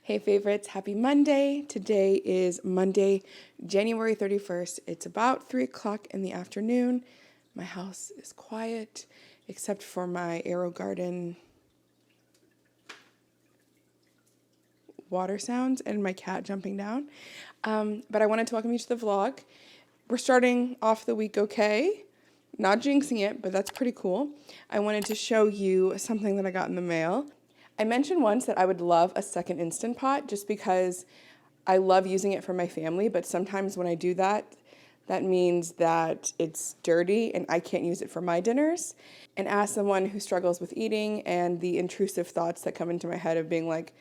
Hey favorites, happy Monday. Today is Monday, January 31st. It's about 3 o'clock in the afternoon. My house is quiet, except for my AeroGarden water sounds and my cat jumping down. But I wanted to welcome you to the vlog. We're starting off the week okay. Not jinxing it, but that's pretty cool. I wanted to show you something that I got in the mail. I mentioned once that I would love a second Instant Pot just because I love using it for my family, but sometimes when I do that, that means that it's dirty and I can't use it for my dinners. And as someone who struggles with eating and the intrusive thoughts that come into my head of being like,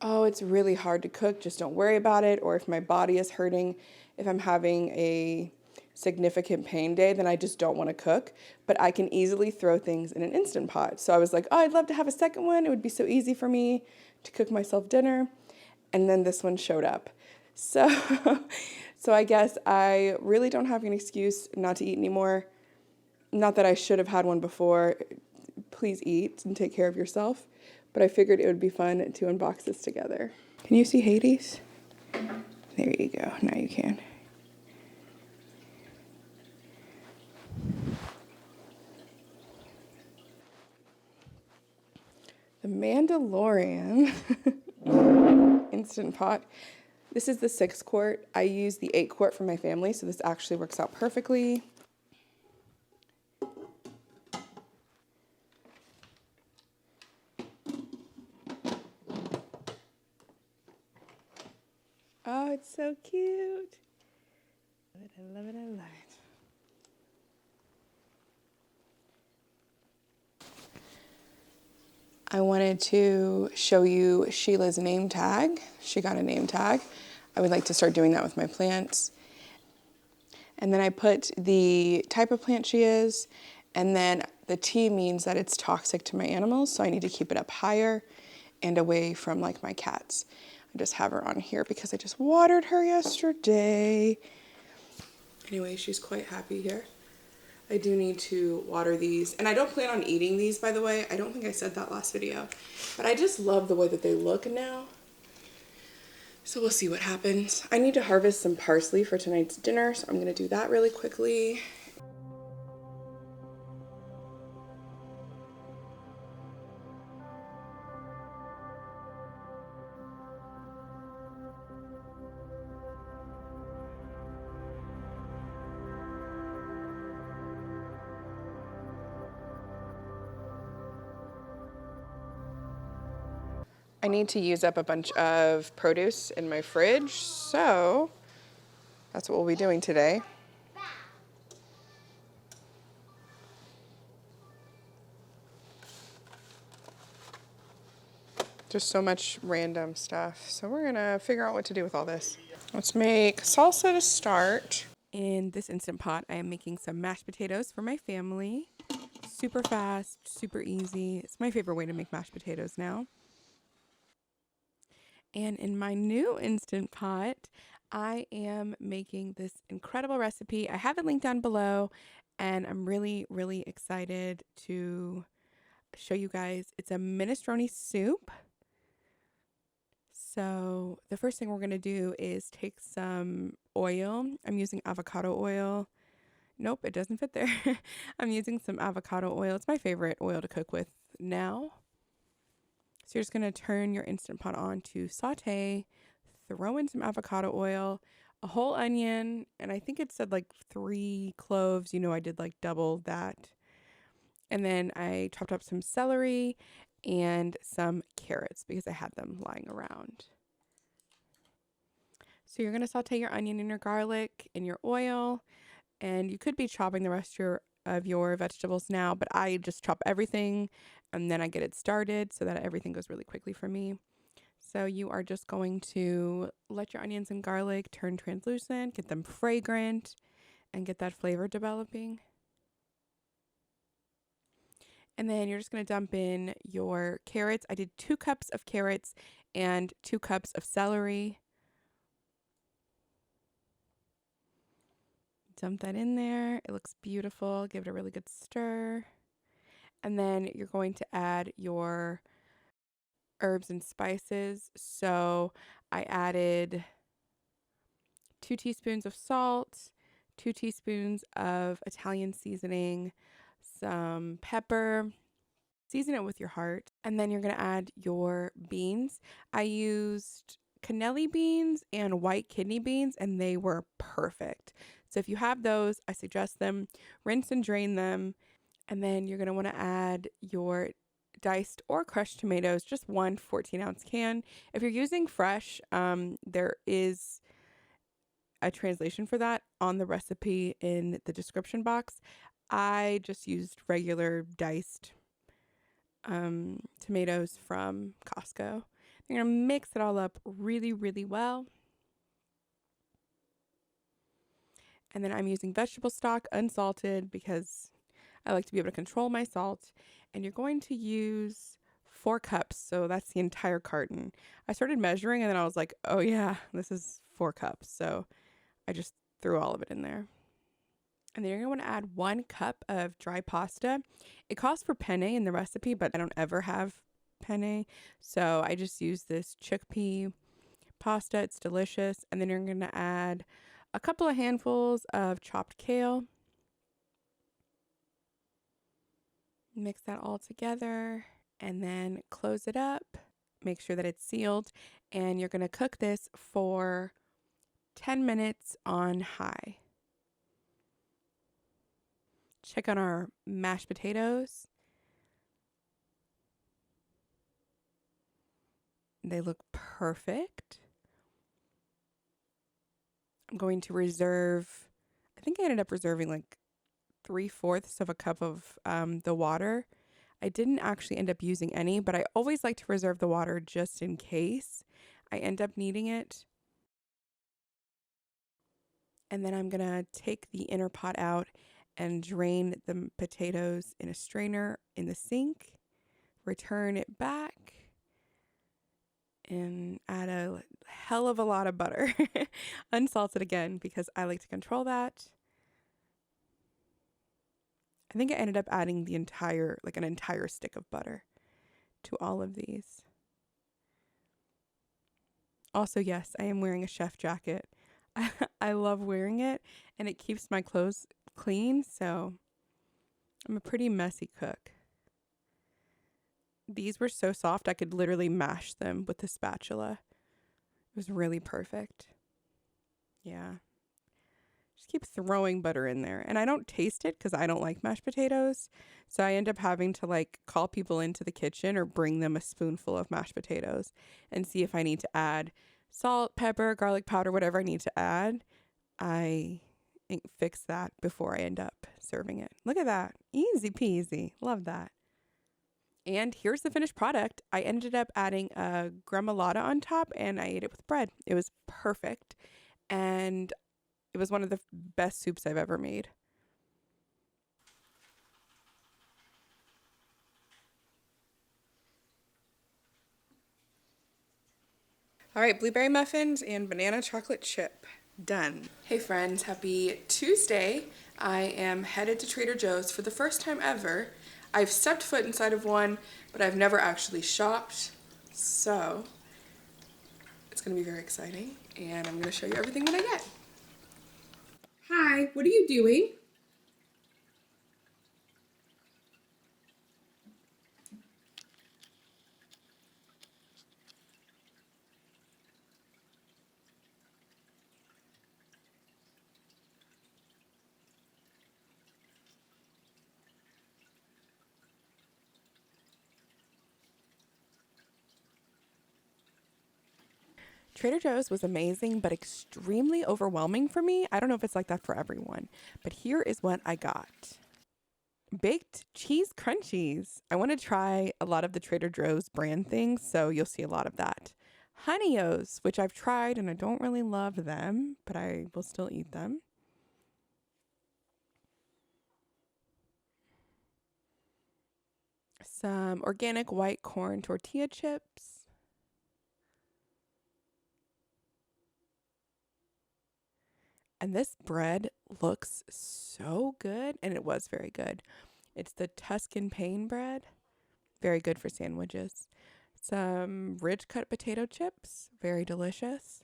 oh, it's really hard to cook, just don't worry about it, or if my body is hurting, if I'm having a significant pain day, then I just don't want to cook, but I can easily throw things in an Instant Pot. So I was like, oh, I'd love to have a second one. It would be so easy for me to cook myself dinner. And then this one showed up. So, so I guess I really don't have an excuse not to eat anymore. Not that I should have had one before. Please eat and take care of yourself. But I figured it would be fun to unbox this together. Can you see Hades? There you go. Now you can. The Mandalorian Instant Pot. This is the 6-quart. I use the 8-quart for my family, so this actually works out perfectly. Oh, it's so cute. I love it, I love it. I wanted to show you Sheila's name tag. She got a name tag. I would like to start doing that with my plants. And then I put the type of plant she is, and then the T means that it's toxic to my animals, so I need to keep it up higher and away from like my cats. I just have her on here because I just watered her yesterday. Anyway, she's quite happy here. I do need to water these, and I don't plan on eating these, by the way. I don't think I said that last video, but I just love the way that they look now. So we'll see what happens. I need to harvest some parsley for tonight's dinner, so I'm gonna do that really quickly. I need to use up a bunch of produce in my fridge, so that's what we'll be doing today. Just so much random stuff. So we're gonna figure out what to do with all this. Let's make salsa to start. In this Instant Pot, I am making some mashed potatoes for my family. Super fast, super easy. It's my favorite way to make mashed potatoes now. And in my new Instant Pot, I am making this incredible recipe. I have it linked down below, and I'm really, really excited to show you guys. It's a minestrone soup. So the first thing we're going to do is take some oil. I'm using avocado oil. Nope, it doesn't fit there. I'm using some avocado oil. It's my favorite oil to cook with now. So you're just going to turn your Instant Pot on to saute, throw in some avocado oil, a whole onion, and I think it said like 3 cloves. You know, I did like double that. And then I chopped up some celery and some carrots because I had them lying around. So you're going to saute your onion and your garlic in your oil, and you could be chopping the rest of your vegetables now, but I just chop everything and then I get it started so that everything goes really quickly for me. So you are just going to let your onions and garlic turn translucent, get them fragrant, and get that flavor developing. And then you're just going to dump in your carrots. I did 2 cups of carrots and 2 cups of celery. Dump that in there. It looks beautiful. Give it a really good stir. And then you're going to add your herbs and spices. So I added 2 teaspoons of salt, 2 teaspoons of Italian seasoning, some pepper. Season it with your heart. And then you're going to add your beans. I used cannelli beans and white kidney beans, and they were perfect. So if you have those, I suggest them. Rinse and drain them. And then you're going to want to add your diced or crushed tomatoes, just one 14-ounce can. If you're using fresh, there is a translation for that on the recipe in the description box. I just used regular diced tomatoes from Costco. You're going to mix it all up really, really well. And then I'm using vegetable stock, unsalted, because I like to be able to control my salt. And you're going to use 4 cups. So that's the entire carton. I started measuring and then I was like, oh yeah, this is 4 cups. So I just threw all of it in there. And then you're going to want to add 1 cup of dry pasta. It calls for penne in the recipe, but I don't ever have penne. So I just use this chickpea pasta. It's delicious. And then you're going to add a couple of handfuls of chopped kale. Mix that all together and then close it up. Make sure that it's sealed. And you're going to cook this for 10 minutes on high. Check on our mashed potatoes. They look perfect. I'm going to reserve, I think I ended up reserving like 3/4 of a cup of the water. I didn't actually end up using any, but I always like to reserve the water just in case I end up needing it. And then I'm going to take the inner pot out and drain the potatoes in a strainer in the sink. Return it back. And add a hell of a lot of butter. Unsalted again, because I like to control that. I think I ended up adding an entire stick of butter to all of these. Also, yes, I am wearing a chef jacket. I love wearing it, and it keeps my clothes clean, so I'm a pretty messy cook. These were so soft, I could literally mash them with the spatula. It was really perfect. Yeah. Just keep throwing butter in there. And I don't taste it because I don't like mashed potatoes. So I end up having to call people into the kitchen or bring them a spoonful of mashed potatoes and see if I need to add salt, pepper, garlic powder, whatever I need to add. I fix that before I end up serving it. Look at that. Easy peasy. Love that. And here's the finished product. I ended up adding a gremolata on top and I ate it with bread. It was perfect. And it was one of the best soups I've ever made. All right, blueberry muffins and banana chocolate chip. Done. Hey friends, happy Tuesday. I am headed to Trader Joe's for the first time ever. I've stepped foot inside of one, but I've never actually shopped. So it's gonna be very exciting and I'm gonna show you everything that I get. Hi, what are you doing? Trader Joe's was amazing, but extremely overwhelming for me. I don't know if it's like that for everyone, but here is what I got. Baked cheese crunchies. I want to try a lot of the Trader Joe's brand things, so you'll see a lot of that. Honey-O's, which I've tried and I don't really love them, but I will still eat them. Some organic white corn tortilla chips. And this bread looks so good, and it was very good. It's the Tuscan Pain bread. Very good for sandwiches. Some ridge cut potato chips, very delicious.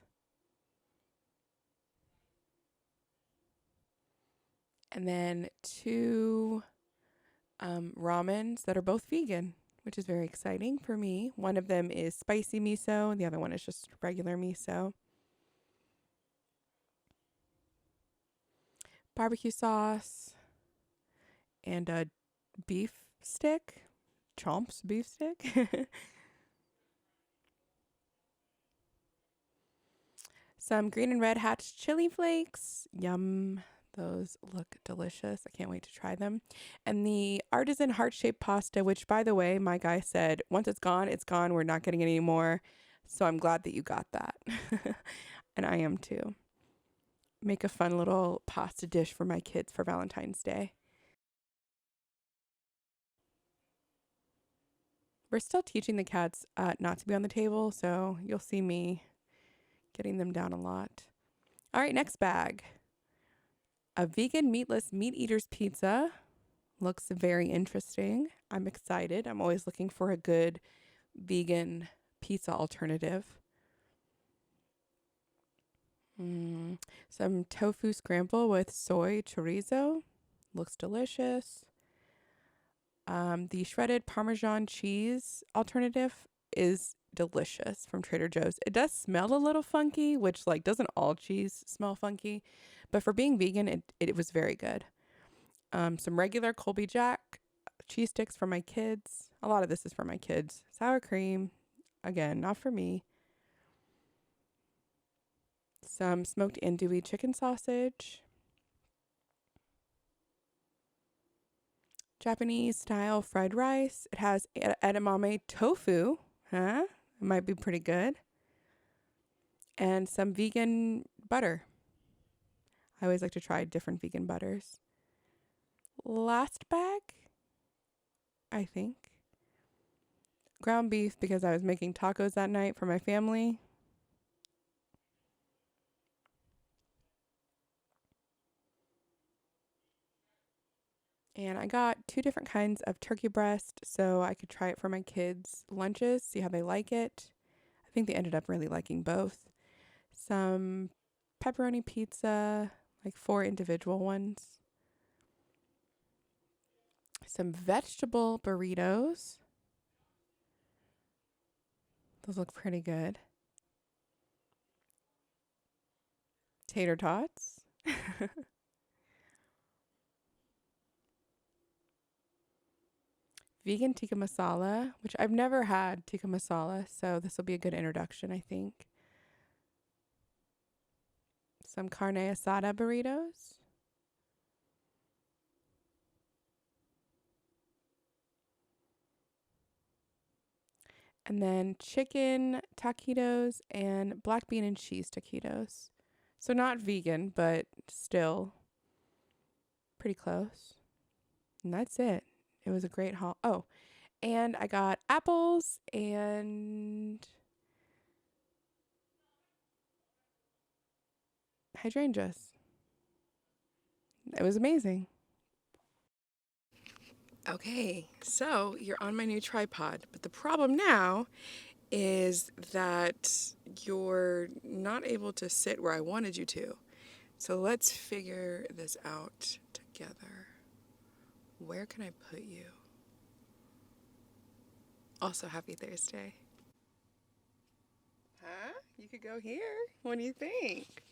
And then 2 ramens that are both vegan, which is very exciting for me. One of them is spicy miso, and the other one is just regular miso. Barbecue sauce and a beef stick, Chomps beef stick. Some green and red hatch chili flakes. Yum. Those look delicious. I can't wait to try them. And the artisan heart-shaped pasta, which, by the way, my guy said, once it's gone, it's gone. We're not getting it anymore. So I'm glad that you got that. And I am too. Make a fun little pasta dish for my kids for Valentine's Day. We're still teaching the cats not to be on the table, so you'll see me getting them down a lot. All right, next bag. A vegan meatless meat eater's pizza. Looks very interesting. I'm excited. I'm always looking for a good vegan pizza alternative. Some tofu scramble with soy chorizo. Looks delicious. The shredded Parmesan cheese alternative is delicious from Trader Joe's. It does smell a little funky, which like doesn't all cheese smell funky, but for being vegan, it was very good. Some regular Colby Jack cheese sticks for my kids. A lot of this is for my kids. Sour cream, again, not for me. Some smoked andouille chicken sausage. Japanese style fried rice. It has edamame tofu. Huh? It might be pretty good. And some vegan butter. I always like to try different vegan butters. Last bag, I think. Ground beef because I was making tacos that night for my family. And I got 2 different kinds of turkey breast so I could try it for my kids' lunches, see how they like it. I think they ended up really liking both. Some pepperoni pizza, like 4 individual ones. Some vegetable burritos. Those look pretty good. Tater tots. Vegan tikka masala, which I've never had tikka masala, so this will be a good introduction, I think. Some carne asada burritos. And then chicken taquitos and black bean and cheese taquitos. So not vegan, but still pretty close. And that's it. It was a great haul. Oh, and I got apples and hydrangeas. It was amazing. Okay, so you're on my new tripod, but the problem now is that you're not able to sit where I wanted you to. So let's figure this out together. Where can I put you? Also, happy Thursday. Huh? You could go here. What do you think?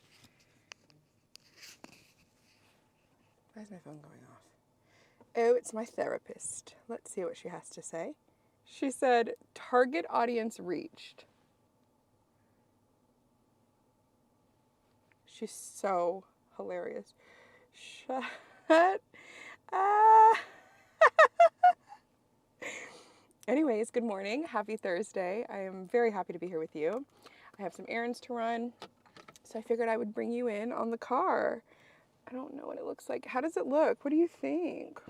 Why is my phone going off? Oh, it's my therapist. Let's see what she has to say. She said, target audience reached. She's so hilarious. Shut up. Anyways, good morning. Happy Thursday. I am very happy to be here with you. I have some errands to run, so I figured I would bring you in on the car. I don't know what it looks like. How does it look? What do you think?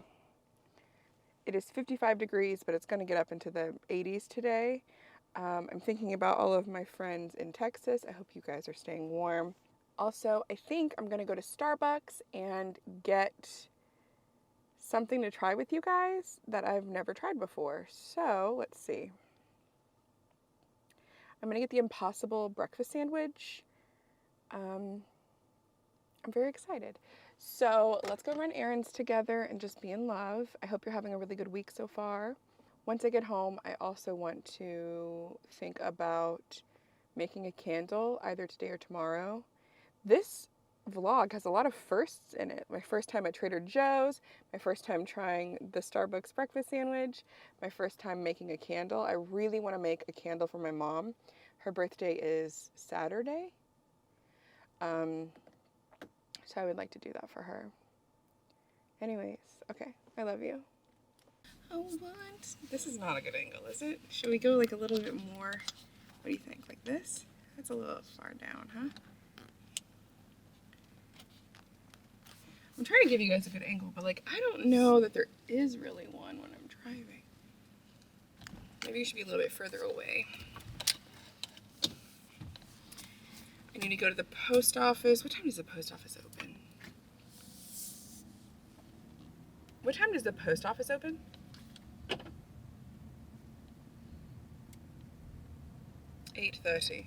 It is 55 degrees, but it's going to get up into the 80s today. I'm thinking about all of my friends in Texas. I hope you guys are staying warm. Also, I think I'm going to go to Starbucks and get something to try with you guys that I've never tried before. So let's see. I'm gonna get the Impossible breakfast sandwich. I'm very excited. So let's go run errands together and just be in love. I hope you're having a really good week so far. Once I get home, I also want to think about making a candle either today or tomorrow. This vlog has a lot of firsts in it. My first time at Trader Joe's, my first time trying the Starbucks breakfast sandwich, my first time making a candle. I really want to make a candle for my mom. Her birthday is Saturday. So I would like to do that for her. Anyways, okay, I love you. Oh, what? This is not a good angle, is it? Should we go like a little bit more? What do you think? Like this? That's a little far down, huh? I'm trying to give you guys a good angle, but like I don't know that there is really one when I'm driving. Maybe you should be a little bit further away. I need to go to the post office. What time does the post office open? What time does the post office open? 8:30.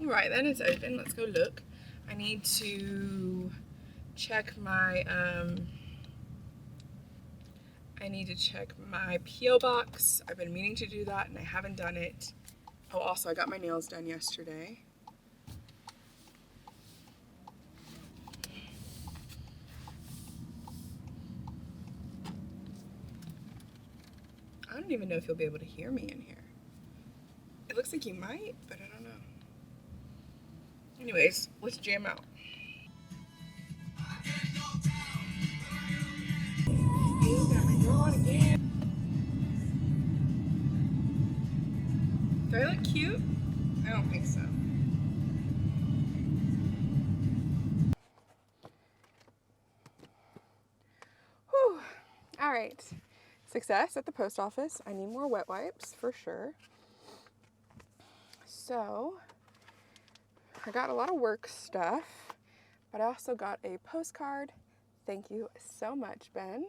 All right, then it's open. Let's go look. I need to check my P.O. box. I've been meaning to do that and I haven't done it. Oh, also I got my nails done yesterday. I don't even know if you'll be able to hear me in here. It looks like you might, but I don't know. Anyways, let's jam out. You got my door on again. Do I look cute? I don't think so. Whew. All right. Success at the post office. I need more wet wipes for sure. So I got a lot of work stuff, but I also got a postcard. Thank you so much, Ben.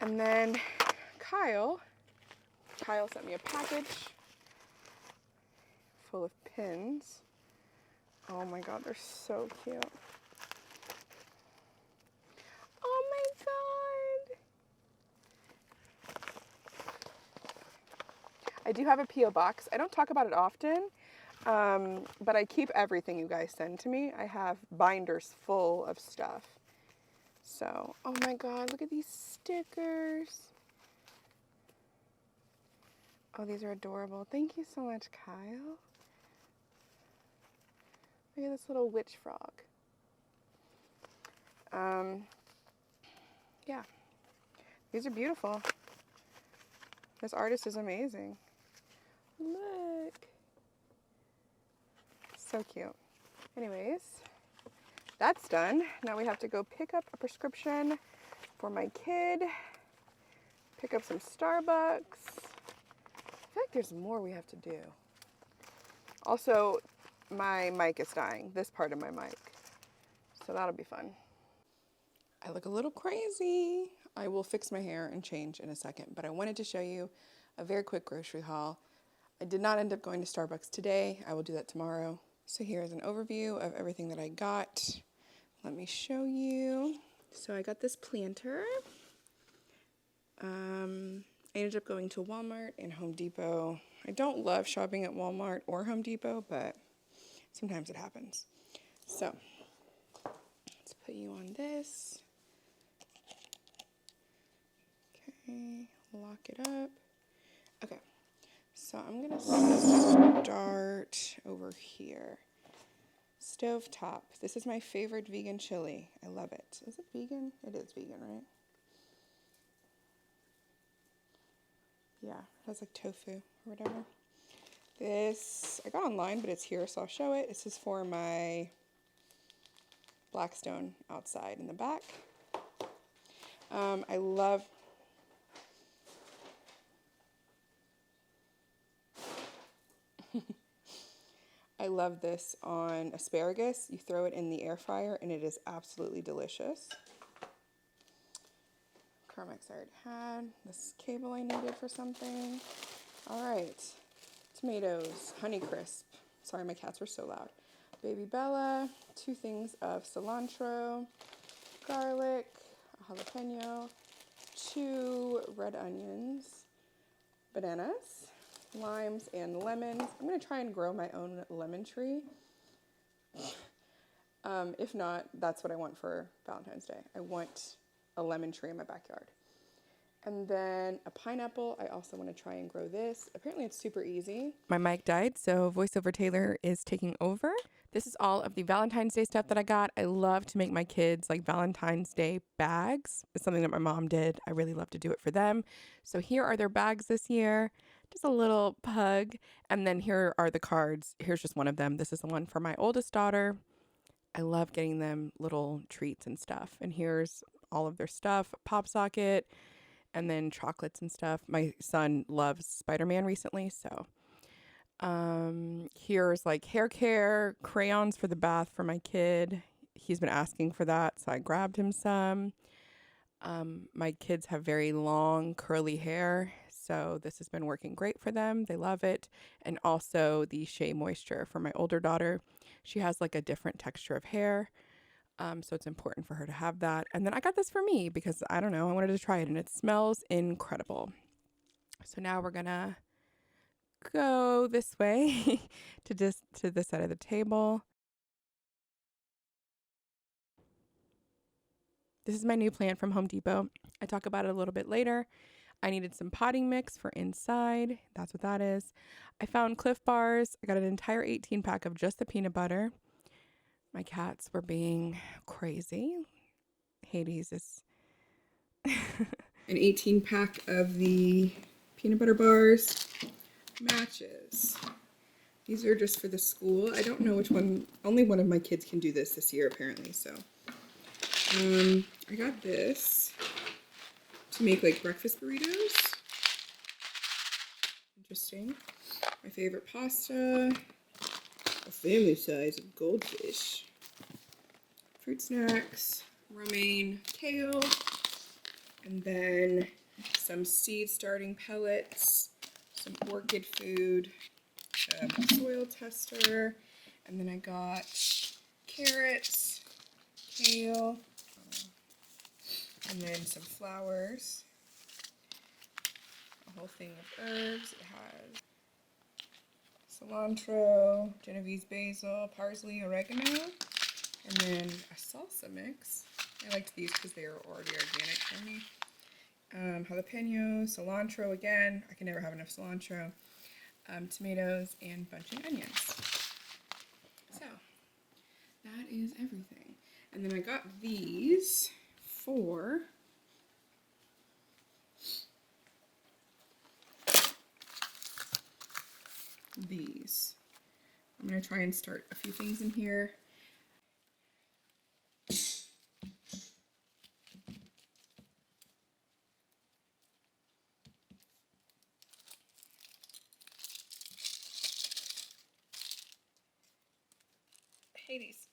And then Kyle sent me a package full of pins. Oh my God, they're so cute. Oh my God. I do have a P.O. box. I don't talk about it often, but I keep everything you guys send to me. I have binders full of stuff. So, oh my God, look at these stickers. Oh, these are adorable. Thank you so much, Kyle. Look at this little witch frog. Yeah, these are beautiful. This artist is amazing. Look. So cute. Anyways, that's done. Now we have to go pick up a prescription for my kid, pick up some Starbucks. I feel like there's more we have to do. Also, my mic is dying, this part of my mic. So that'll be fun. I look a little crazy. I will fix my hair and change in a second, but I wanted to show you a very quick grocery haul. I did not end up going to Starbucks today. I will do that tomorrow. So here's an overview of everything that I got. Let me show you. So I got this planter. I ended up going to Walmart and Home Depot. I don't love shopping at Walmart or Home Depot, but sometimes it happens. So let's put you on this. Okay, lock it up. Okay, so I'm gonna start over here. Stovetop. This is my favorite vegan chili. I love it. Is it vegan? It is vegan, right? Yeah, it has like tofu or whatever. This I got online, but it's here, so I'll show it. This is for my Blackstone outside in the back. I love I love this on asparagus. You throw it in the air fryer and it is absolutely delicious. Carmex I already had. This cable I needed for something. All right, tomatoes, Honeycrisp. Sorry, my cats were so loud. Baby Bella, 2 things of cilantro, garlic, a jalapeno, 2 red onions, bananas, limes, and lemons. I'm going to try and grow my own lemon tree. If not, that's what I want for Valentine's Day. I want a lemon tree in my backyard. And then a pineapple. I also want to try and grow this. Apparently it's super easy. My mic died, so VoiceOver Taylor is taking over. This is all of the Valentine's Day stuff that I got. I love to make my kids like Valentine's Day bags. It's something that my mom did. I really love to do it for them. So here are their bags this year. Just a little pug. And then here are the cards. Here's just one of them. This is the one for my oldest daughter. I love getting them little treats and stuff. And here's all of their stuff, pop socket, and then chocolates and stuff. My son loves Spider-Man recently, so here's like hair care, crayons for the bath for my kid. He's been asking for that, so I grabbed him some. My kids have very long curly hair, so this has been working great for them. They love it. And also the Shea Moisture for my older daughter. She has like a different texture of hair. So it's important for her to have that. And then I got this for me because I don't know, I wanted to try it and it smells incredible. So now we're gonna go this way to this side of the table. This is my new plant from Home Depot. I talk about it a little bit later. I needed some potting mix for inside. That's what that is. I found Cliff Bars. I got an entire 18 pack of just the peanut butter. My cats were being crazy. Hades is an 18 pack of the peanut butter bars. Matches. These are just for the school. I don't know which one. Only one of my kids can do this year apparently. So I got this to make like breakfast burritos. Interesting. My favorite pasta. A family size of goldfish. Fruit snacks. Romaine kale. And then some seed starting pellets. Some orchid food. Soil tester. And then I got carrots. Kale. And then some flowers. A whole thing of herbs. It has cilantro, Genovese basil, parsley, oregano, and then a salsa mix. I liked these because they are already organic for me. Jalapeno, cilantro again. I can never have enough cilantro. Tomatoes, and bunching onions. So, that is everything. And then I got these for these. I'm going to try and start a few things in here. Hades.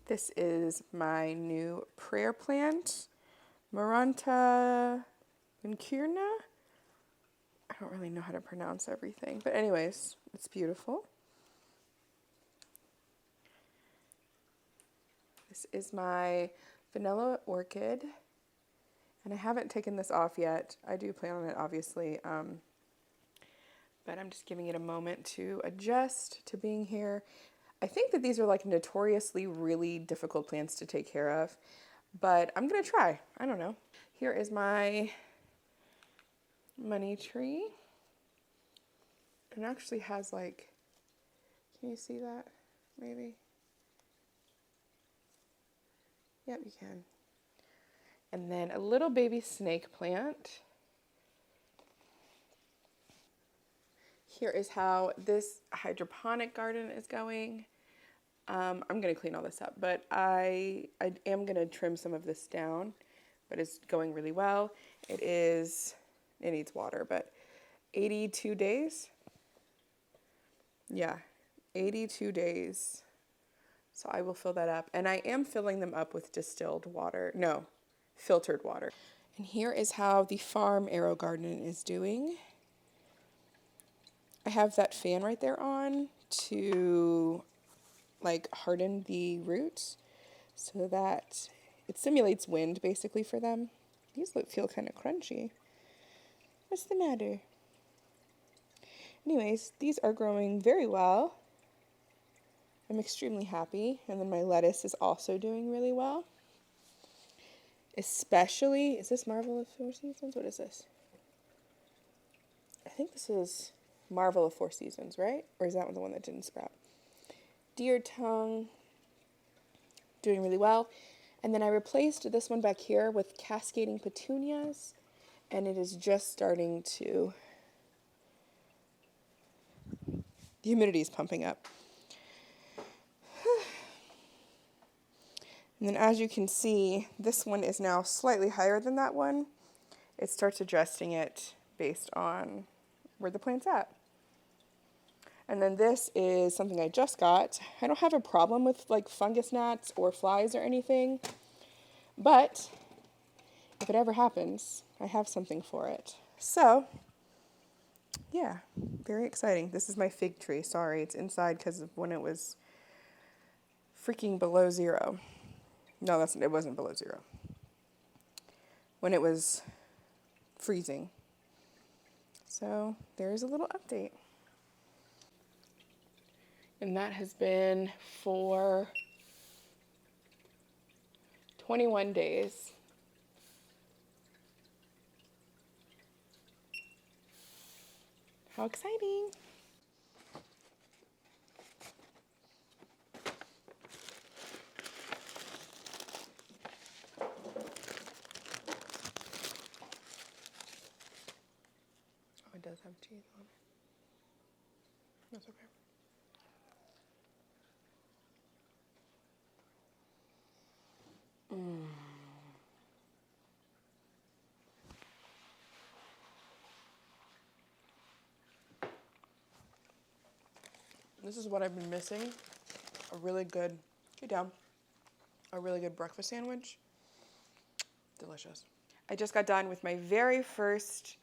This is my new prayer plant, Maranta Vincurna. I don't really know how to pronounce everything, but anyways, it's beautiful. This is my vanilla orchid, and I haven't taken this off yet. I do plan on it, obviously, but I'm just giving it a moment to adjust to being here. I think that these are like notoriously really difficult plants to take care of, but I'm gonna try. I don't know. Here is my money tree. It actually has like, can you see that? Maybe. Yep, you can. And then a little baby snake plant. Here is how this hydroponic garden is going. I'm going to clean all this up, but I am going to trim some of this down, but it's going really well. It needs water, but 82 days. Yeah, 82 days. So I will fill that up. And I am filling them up with distilled water. No, filtered water. And here is how the farm AeroGarden is doing. I have that fan right there on to like harden the roots so that it simulates wind basically for them. These feel kind of crunchy. What's the matter? Anyways, these are growing very well. I'm extremely happy. And then my lettuce is also doing really well. Especially, is this Marvel of Four Seasons? What is this? I think this is Marvel of Four Seasons, right? Or is that the one that didn't sprout? Deer tongue, doing really well. And then I replaced this one back here with cascading petunias, and it is just starting to, the humidity is pumping up. And then as you can see, this one is now slightly higher than that one. It starts adjusting it based on where the plant's at. And then this is something I just got. I don't have a problem with like fungus gnats or flies or anything, but if it ever happens, I have something for it. So, yeah, very exciting. This is my fig tree. Sorry, it's inside because of when it was freaking below zero. No, it wasn't below zero. When it was freezing. So, there's a little update. And that has been for 21 days. How exciting! Oh, it does have cheese on it. That's okay. This is what I've been missing. A really good, get down, a really good breakfast sandwich. Delicious. I just got done with my very first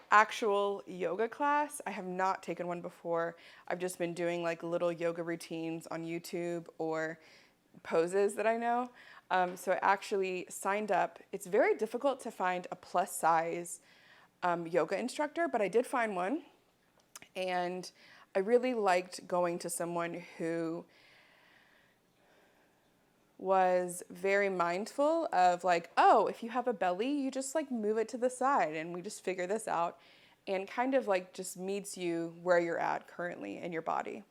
actual yoga class. I have not taken one before. I've just been doing like little yoga routines on YouTube or poses that I know. So I actually signed up. It's very difficult to find a plus size yoga instructor, but I did find one. And I really liked going to someone who was very mindful of like, oh, if you have a belly, you just like move it to the side and we just figure this out, and kind of like just meets you where you're at currently in your body.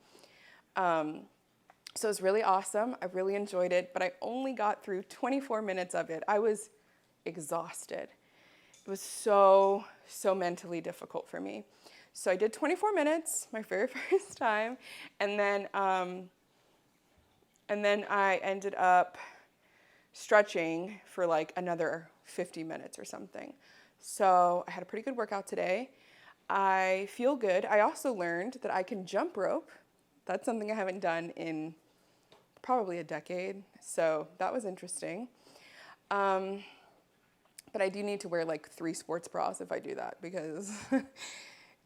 So it was really awesome. I really enjoyed it, but I only got through 24 minutes of it. I was exhausted. It was so mentally difficult for me. So I did 24 minutes, my very first time, and then I ended up stretching for like another 50 minutes or something. So I had a pretty good workout today. I feel good. I also learned that I can jump rope. That's something I haven't done in probably a decade. So that was interesting. But I do need to wear like 3 sports bras if I do that because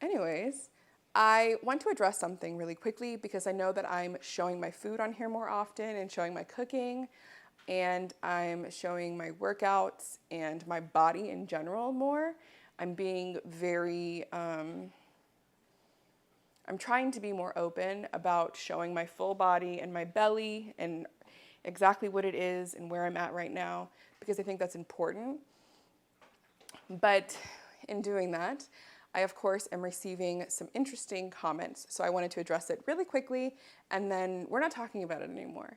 anyways, I want to address something really quickly because I know that I'm showing my food on here more often and showing my cooking, and I'm showing my workouts and my body in general more. I'm being very, I'm trying to be more open about showing my full body and my belly and exactly what it is and where I'm at right now because I think that's important. But in doing that, I, of course, am receiving some interesting comments, so I wanted to address it really quickly, and then we're not talking about it anymore.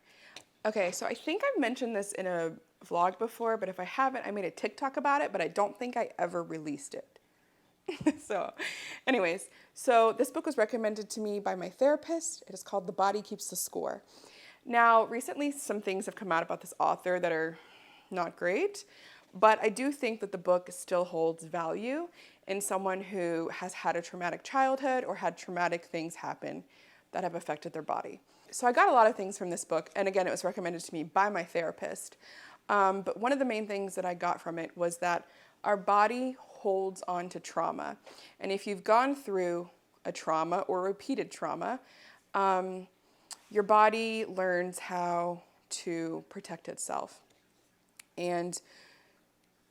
Okay, so I think I've mentioned this in a vlog before, but if I haven't, I made a TikTok about it, but I don't think I ever released it. So anyways, so this book was recommended to me by my therapist. It is called The Body Keeps the Score. Now, recently, some things have come out about this author that are not great, but I do think that the book still holds value in someone who has had a traumatic childhood or had traumatic things happen that have affected their body. So I got a lot of things from this book, and again, it was recommended to me by my therapist. But one of the main things that I got from it was that our body holds on to trauma. And if you've gone through a trauma or repeated trauma, your body learns how to protect itself. And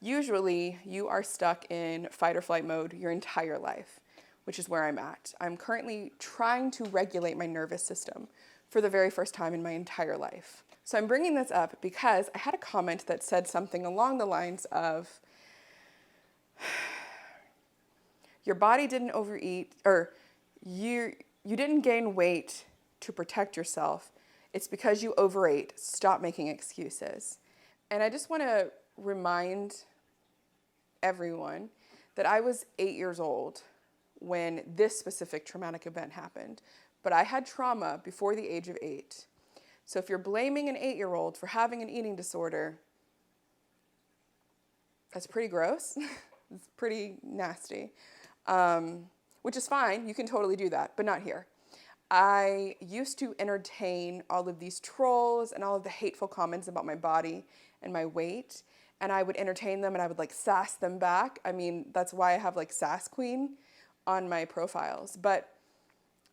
usually you are stuck in fight or flight mode your entire life, which is where I'm at. I'm currently trying to regulate my nervous system for the very first time in my entire life. So I'm bringing this up because I had a comment that said something along the lines of, your body didn't overeat, or you didn't gain weight to protect yourself. It's because you overate. Stop making excuses. And I just want to remind everyone that I was 8 years old when this specific traumatic event happened, but I had trauma before the age of 8. So if you're blaming an 8-year-old for having an eating disorder, that's pretty gross. It's pretty nasty, which is fine. You can totally do that, but not here. I used to entertain all of these trolls and all of the hateful comments about my body and my weight, and I would entertain them and I would like sass them back. I mean, that's why I have like Sass Queen on my profiles. But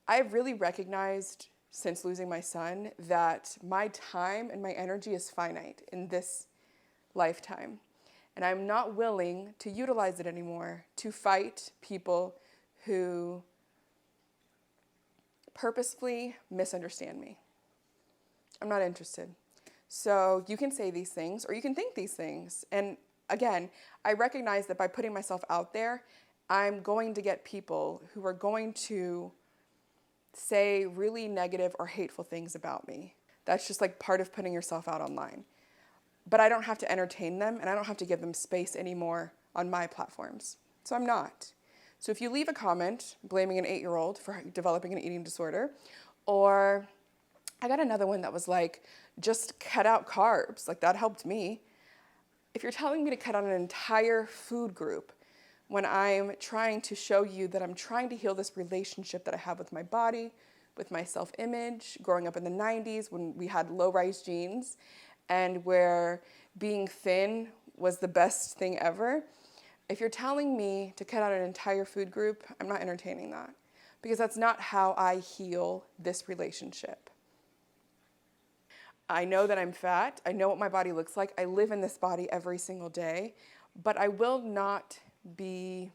I've really recognized since losing my son that my time and my energy is finite in this lifetime. And I'm not willing to utilize it anymore to fight people who purposefully misunderstand me. I'm not interested. So you can say these things or you can think these things. And again, I recognize that by putting myself out there, I'm going to get people who are going to say really negative or hateful things about me. That's just like part of putting yourself out online. But I don't have to entertain them and I don't have to give them space anymore on my platforms. So I'm not. So if you leave a comment blaming an 8-year-old for developing an eating disorder, or I got another one that was like, just cut out carbs, like that helped me. If you're telling me to cut out an entire food group when I'm trying to show you that I'm trying to heal this relationship that I have with my body, with my self-image, growing up in the 90s when we had low-rise jeans, and where being thin was the best thing ever, if you're telling me to cut out an entire food group, I'm not entertaining that because that's not how I heal this relationship. I know that I'm fat. I know what my body looks like. I live in this body every single day, but I will not be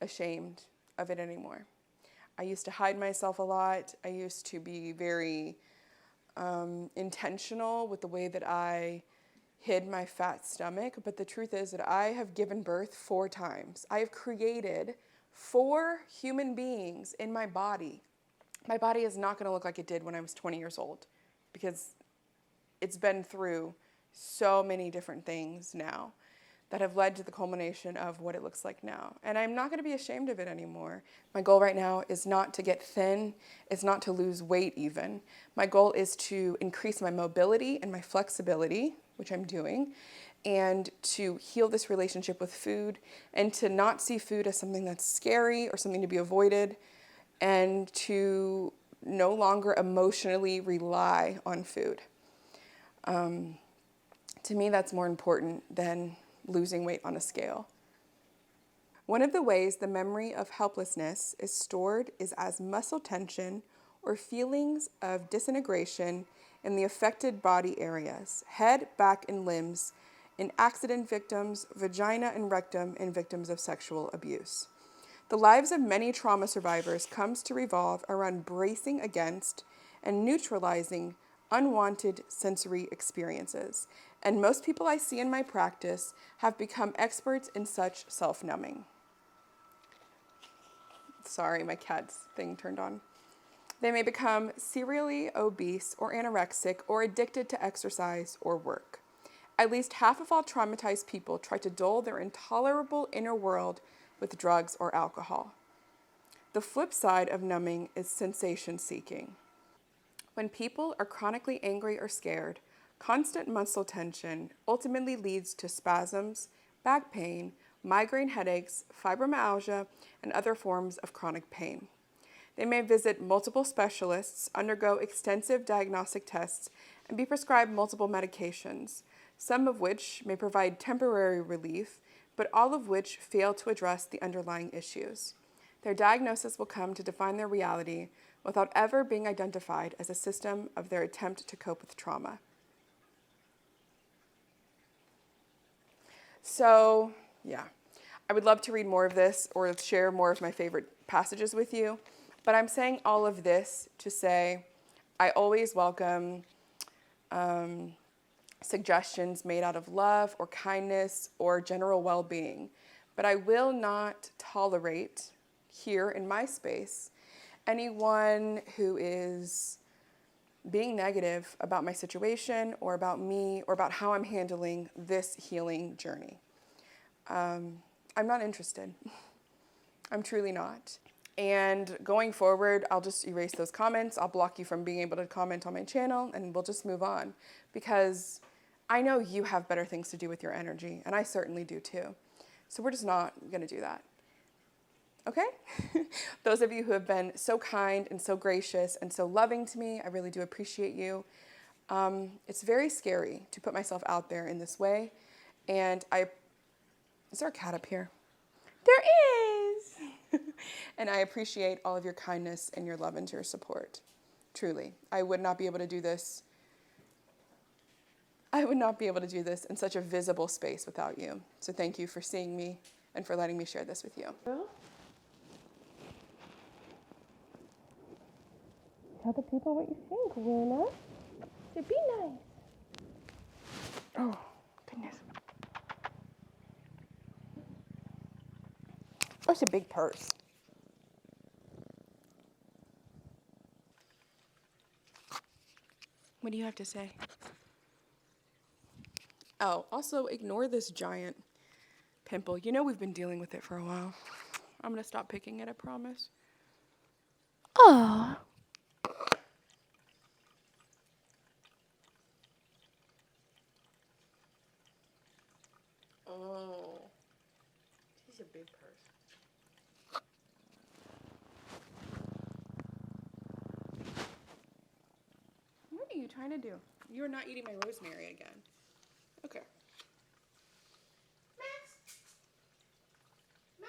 ashamed of it anymore. I used to hide myself a lot. I used to be very intentional with the way that I hid my fat stomach, but the truth is that I have given birth 4 times. I have created 4 human beings in my body. My body is not going to look like it did when I was 20 years old because it's been through so many different things now that have led to the culmination of what it looks like now. And I'm not going to be ashamed of it anymore. My goal right now is not to get thin. It's not to lose weight even. My goal is to increase my mobility and my flexibility, which I'm doing, and to heal this relationship with food and to not see food as something that's scary or something to be avoided, and to no longer emotionally rely on food. To me, that's more important than losing weight on a scale. One of the ways the memory of helplessness is stored is as muscle tension or feelings of disintegration in the affected body areas, head, back, and limbs, in accident victims, vagina and rectum in victims of sexual abuse. The lives of many trauma survivors comes to revolve around bracing against and neutralizing unwanted sensory experiences, and most people I see in my practice have become experts in such self-numbing. Sorry, my cat's thing turned on. They may become serially obese or anorexic or addicted to exercise or work. At least half of all traumatized people try to dull their intolerable inner world with drugs or alcohol. The flip side of numbing is sensation seeking. When people are chronically angry or scared, constant muscle tension ultimately leads to spasms, back pain, migraine headaches, fibromyalgia, and other forms of chronic pain. They may visit multiple specialists, undergo extensive diagnostic tests, and be prescribed multiple medications, some of which may provide temporary relief, but all of which fail to address the underlying issues. Their diagnosis will come to define their reality without ever being identified as a system of their attempt to cope with trauma. So, yeah, I would love to read more of this or share more of my favorite passages with you, but I'm saying all of this to say I always welcome suggestions made out of love or kindness or general well-being, but I will not tolerate here in my space anyone who is being negative about my situation or about me or about how I'm handling this healing journey. I'm not interested. I'm truly not. And going forward, I'll just erase those comments. I'll block you from being able to comment on my channel, and we'll just move on, because I know you have better things to do with your energy, and I certainly do too. So we're just not going to do that. Okay? Those of you who have been so kind and so gracious and so loving to me, I really do appreciate you. It's very scary to put myself out there in this way. And is there a cat up here? There is! And I appreciate all of your kindness and your love and your support. Truly. I would not be able to do this. I would not be able to do this in such a visible space without you. So thank you for seeing me and for letting me share this with you. Tell the people what you think, Luna. So be nice. Oh, goodness. Oh, it's a big purse. What do you have to say? Oh, also ignore this giant pimple. You know we've been dealing with it for a while. I'm going to stop picking it, I promise. Oh. Oh. She's a big purse. What are you trying to do? You're not eating my rosemary again. Okay. Max!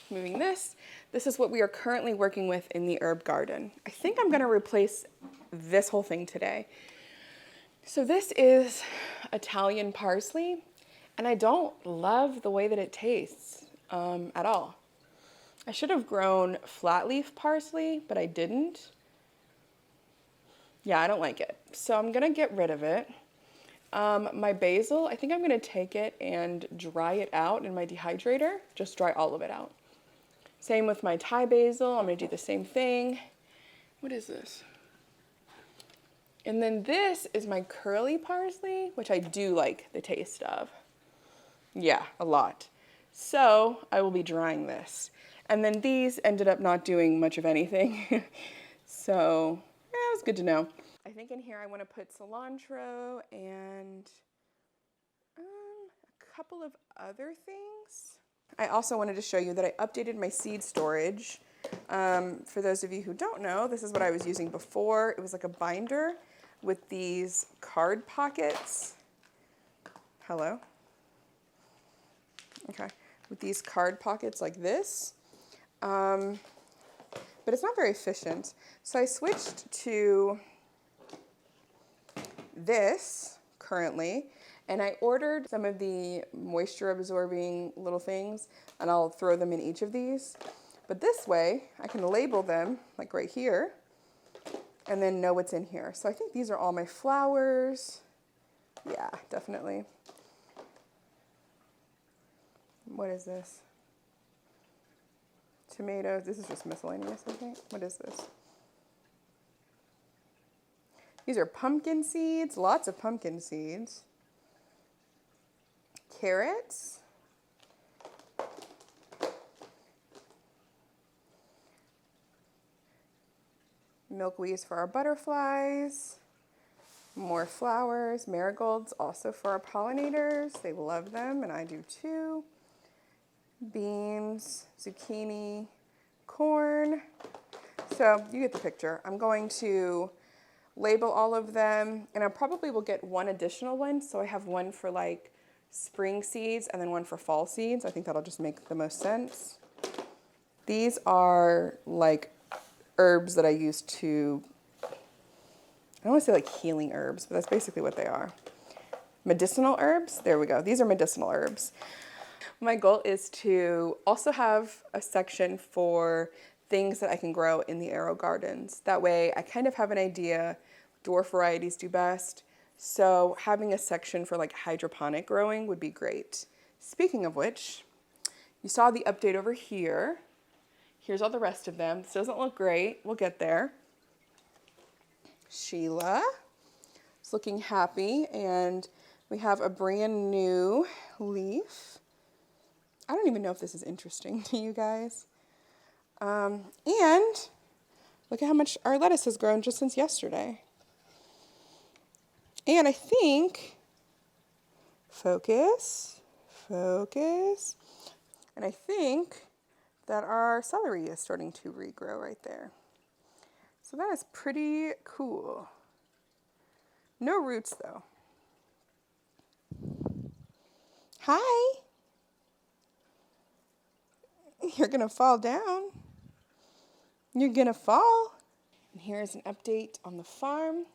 Moving this. This is what we are currently working with in the herb garden. I think I'm going to replace this whole thing today. So this is Italian parsley, and I don't love the way that it tastes at all. I should have grown flat leaf parsley, but I didn't. Yeah, I don't like it. So I'm gonna get rid of it. My basil, I think I'm gonna take it and dry it out in my dehydrator. Just dry all of it out. Same with my Thai basil, I'm gonna do the same thing. What is this? And then this is my curly parsley, which I do like the taste of. Yeah, a lot. So I will be drying this. And then these ended up not doing much of anything. So yeah, it was good to know. I think in here I want to put cilantro and a couple of other things. I also wanted to show you that I updated my seed storage. For those of you who don't know, this is what I was using before. It was like a binder with these card pockets. Hello? Okay. With these card pockets like this. But it's not very efficient. So I switched to this currently, and I ordered some of the moisture absorbing little things, and I'll throw them in each of these. But this way I can label them like right here and then know what's in here. So I think these are all my flowers. Yeah, definitely. What is this? Tomatoes. This is just miscellaneous, I think. What is this? These are pumpkin seeds, lots of pumpkin seeds. Carrots. Milkweeds for our butterflies. More flowers, marigolds also for our pollinators. They love them, and I do too. Beans, zucchini, corn. So you get the picture. I'm going to label all of them, and I probably will get one additional one. So I have one for like spring seeds and then one for fall seeds. I think that'll just make the most sense. These are like herbs that I use to, I don't want to say like healing herbs, but that's basically what they are. Medicinal herbs. There we go. These are medicinal herbs. My goal is to also have a section for things that I can grow in the AeroGardens. That way I kind of have an idea, dwarf varieties do best. So having a section for like hydroponic growing would be great. Speaking of which, you saw the update over here. Here's all the rest of them. This doesn't look great. We'll get there. Sheila is looking happy, and we have a brand new leaf. I don't even know if this is interesting to you guys. And look at how much our lettuce has grown just since yesterday. And I think, focus, and I think that our celery is starting to regrow right there. So that is pretty cool. No roots though. Hi. You're gonna fall down. You're gonna fall. And here's an update on the farm.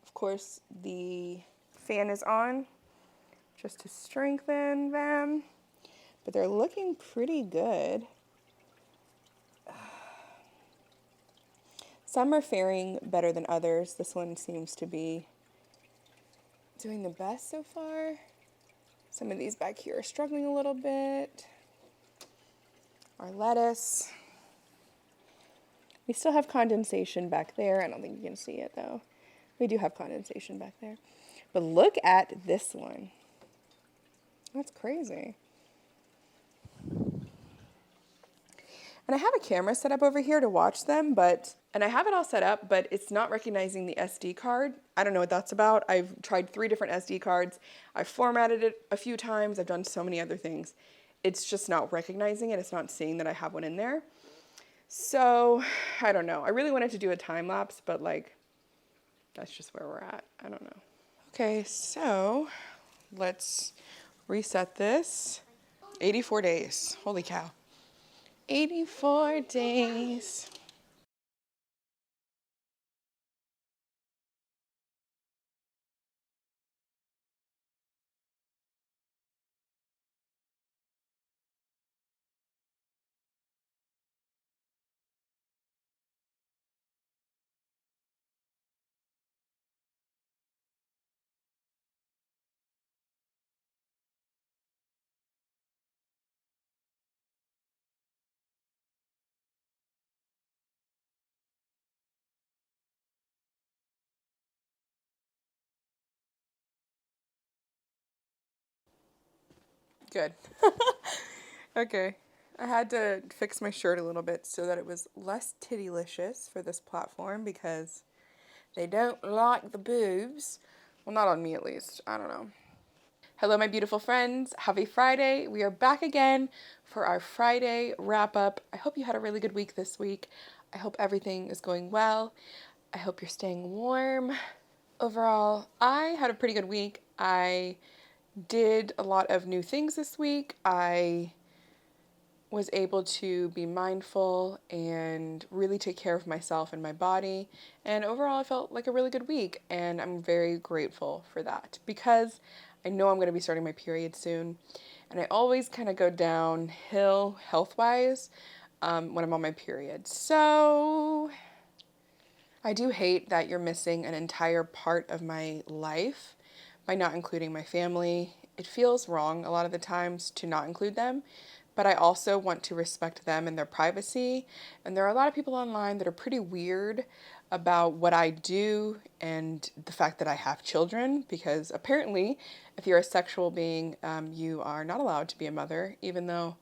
Of course, the fan is on just to strengthen them, but they're looking pretty good. Some are faring better than others. This one seems to be doing the best so far. Some of these back here are struggling a little bit. Our lettuce. We still have condensation back there. I don't think you can see it though. We do have condensation back there. But look at this one. That's crazy. And I have a camera set up over here to watch them, and I have it all set up, but it's not recognizing the SD card. I don't know what that's about. I've tried 3 different SD cards. I've formatted it a few times. I've done so many other things. It's just not recognizing it. It's not seeing that I have one in there. So, I don't know. I really wanted to do a time lapse, but like, that's just where we're at. I don't know. Okay, so let's reset this. 84 days. Holy cow. 84 days. Good. Okay. I had to fix my shirt a little bit so that it was less tittylicious for this platform because they don't like the boobs. Well, not on me at least. I don't know. Hello, my beautiful friends. Happy Friday. We are back again for our Friday wrap up. I hope you had a really good week this week. I hope everything is going well. I hope you're staying warm. Overall, I had a pretty good week. I did a lot of new things this week. I was able to be mindful and really take care of myself and my body. And overall, I felt like a really good week. And I'm very grateful for that because I know I'm going to be starting my period soon. And I always kind of go downhill health-wise when I'm on my period. So I do hate that you're missing an entire part of my life by not including my family. It feels wrong a lot of the times to not include them, but I also want to respect them and their privacy. And there are a lot of people online that are pretty weird about what I do and the fact that I have children, because apparently if you're a sexual being, you are not allowed to be a mother, even though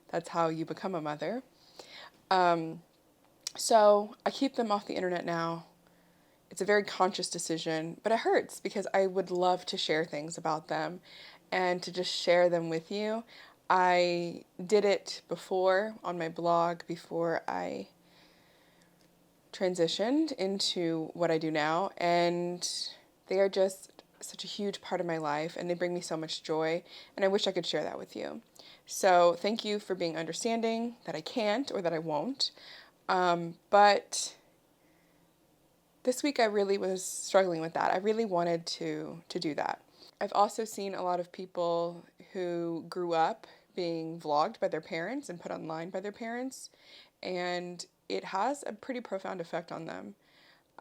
that's how you become a mother. So I keep them off the internet now. It's a very conscious decision, but it hurts because I would love to share things about them and to just share them with you. I did it before on my blog before I transitioned into what I do now, and they are just such a huge part of my life and they bring me so much joy, and I wish I could share that with you. So thank you for being understanding that I can't or that I won't. But this week I really was struggling with that. I really wanted to do that. I've also seen a lot of people who grew up being vlogged by their parents and put online by their parents, and it has a pretty profound effect on them.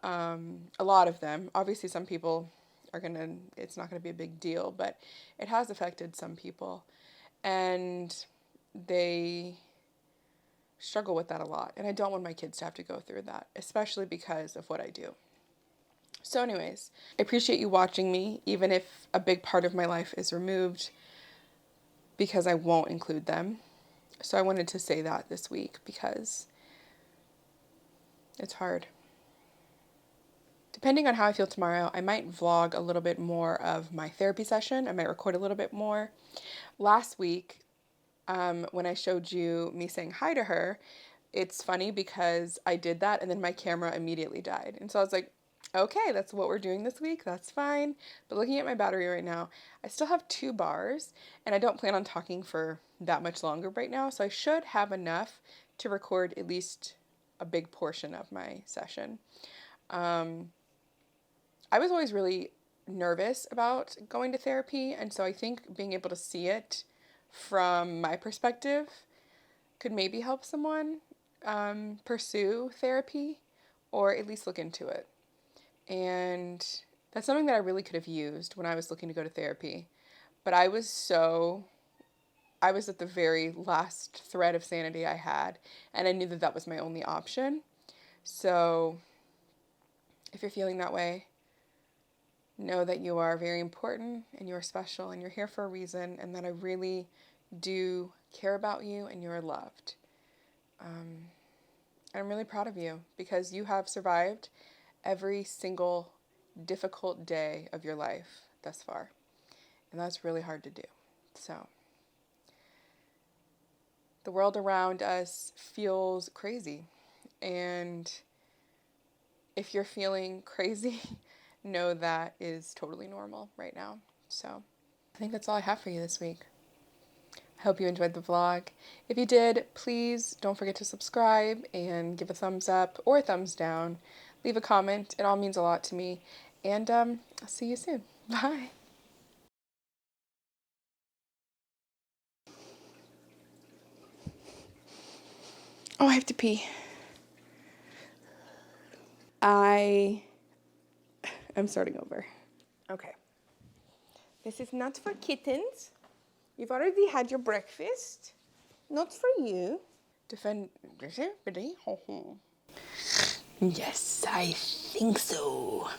A lot of them. Obviously some people it's not gonna be a big deal, but it has affected some people, and they struggle with that a lot. And I don't want my kids to have to go through that, especially because of what I do. So anyways, I appreciate you watching me, even if a big part of my life is removed, because I won't include them. So I wanted to say that this week because it's hard. Depending on how I feel tomorrow, I might vlog a little bit more of my therapy session. I might record a little bit more. Last week, when I showed you me saying hi to her, it's funny because I did that and then my camera immediately died. And so I was like, okay, that's what we're doing this week. That's fine. But looking at my battery right now, I still have 2 bars and I don't plan on talking for that much longer right now. So I should have enough to record at least a big portion of my session. I was always really nervous about going to therapy. And so I think being able to see it from my perspective could maybe help someone pursue therapy or at least look into it. And that's something that I really could have used when I was looking to go to therapy. But I was at the very last thread of sanity I had, and I knew that that was my only option. So if you're feeling that way, know that you are very important and you're special and you're here for a reason, and that I really do care about you and you're loved. I'm really proud of you because you have survived every single difficult day of your life thus far. And that's really hard to do. So the world around us feels crazy. And if you're feeling crazy, know that is totally normal right now. So I think that's all I have for you this week. I hope you enjoyed the vlog. If you did, please don't forget to subscribe and give a thumbs up or a thumbs down. Leave a comment. It all means a lot to me. And I'll see you soon. Bye. Oh, I have to pee. I'm starting over. Okay. This is not for kittens. You've already had your breakfast. Not for you. Yes, I think so.